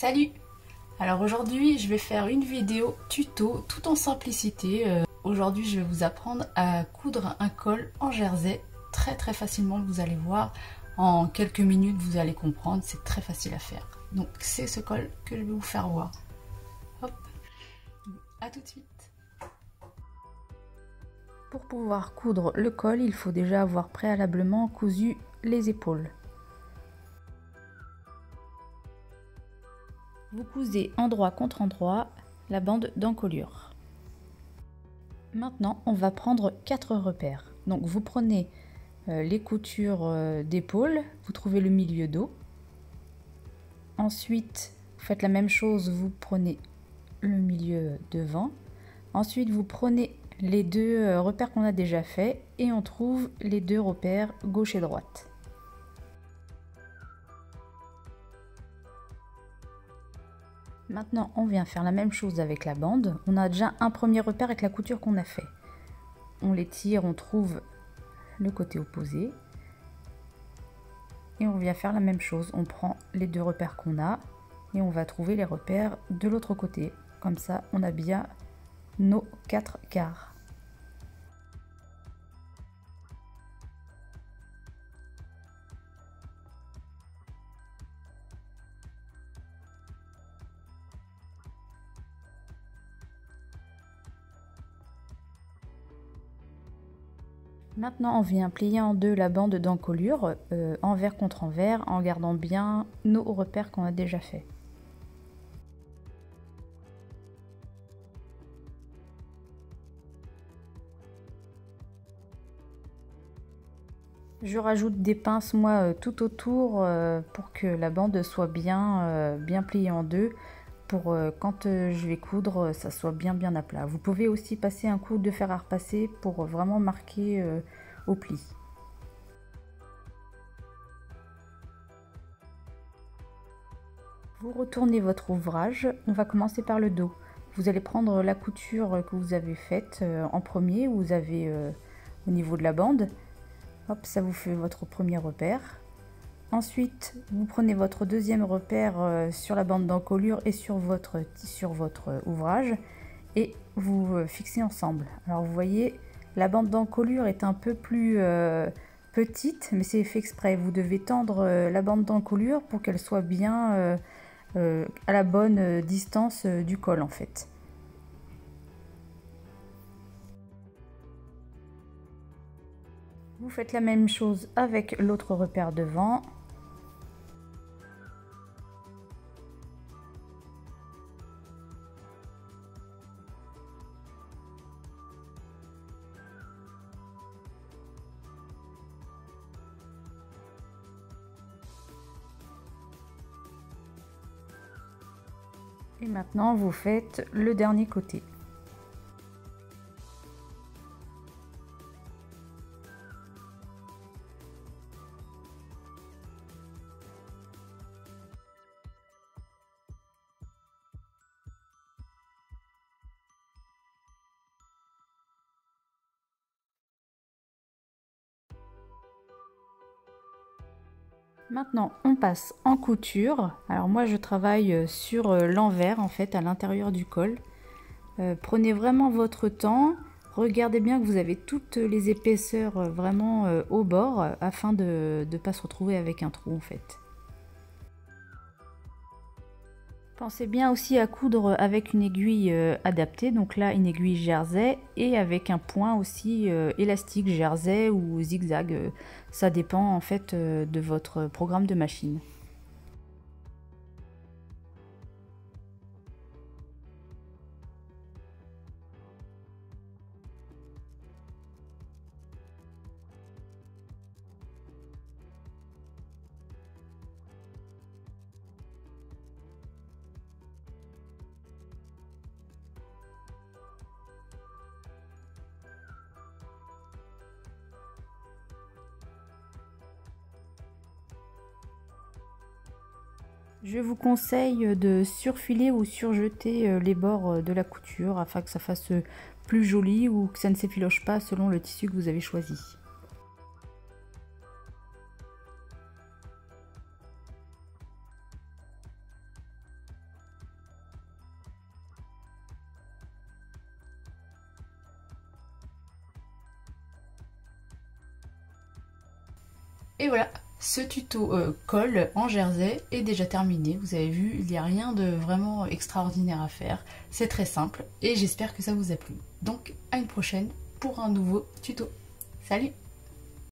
Salut! Alors aujourd'hui je vais faire une vidéo tuto tout en simplicité. Aujourd'hui je vais vous apprendre à coudre un col en jersey très facilement, vous allez voir. En quelques minutes vous allez comprendre, c'est très facile à faire. Donc c'est ce col que je vais vous faire voir. Hop, à tout de suite. Pour pouvoir coudre le col, il faut déjà avoir préalablement cousu les épaules. Vous cousez endroit contre endroit la bande d'encolure. Maintenant, on va prendre 4 repères. Donc vous prenez les coutures d'épaule, vous trouvez le milieu dos. Ensuite, vous faites la même chose, vous prenez le milieu devant. Ensuite, vous prenez les deux repères qu'on a déjà fait et on trouve les deux repères gauche et droite. Maintenant, on vient faire la même chose avec la bande. On a déjà un premier repère avec la couture qu'on a fait. On les tire, on trouve le côté opposé. Et on vient faire la même chose. On prend les deux repères qu'on a et on va trouver les repères de l'autre côté. Comme ça, on a bien nos 4 quarts. Maintenant, on vient plier en deux la bande d'encolure, envers contre envers, en gardant bien nos repères qu'on a déjà fait. Je rajoute des pinces, moi, tout autour, pour que la bande soit bien pliée en deux, pour quand je vais coudre, ça soit bien à plat. Vous pouvez aussi passer un coup de fer à repasser pour vraiment marquer au pli. Vous retournez votre ouvrage, on va commencer par le dos. Vous allez prendre la couture que vous avez faite en premier, où vous avez au niveau de la bande. Hop, ça vous fait votre premier repère. Ensuite, vous prenez votre deuxième repère sur la bande d'encolure et sur votre ouvrage et vous fixez ensemble. Alors vous voyez, la bande d'encolure est un peu plus petite, mais c'est fait exprès. Vous devez tendre la bande d'encolure pour qu'elle soit bien à la bonne distance du col en fait. Vous faites la même chose avec l'autre repère devant. Et maintenant, vous faites le dernier côté. Maintenant, on passe en couture. Alors moi, je travaille sur l'envers, en fait, à l'intérieur du col. Prenez vraiment votre temps. Regardez bien que vous avez toutes les épaisseurs vraiment au bord, afin de ne pas se retrouver avec un trou, en fait. Pensez bien aussi à coudre avec une aiguille adaptée, donc là une aiguille jersey et avec un point aussi élastique jersey ou zigzag, ça dépend en fait de votre programme de machine. Je vous conseille de surfiler ou surjeter les bords de la couture afin que ça fasse plus joli ou que ça ne s'effiloche pas selon le tissu que vous avez choisi. Et voilà, ce tuto col en jersey est déjà terminé. Vous avez vu, il n'y a rien de vraiment extraordinaire à faire. C'est très simple et j'espère que ça vous a plu. Donc à une prochaine pour un nouveau tuto. Salut!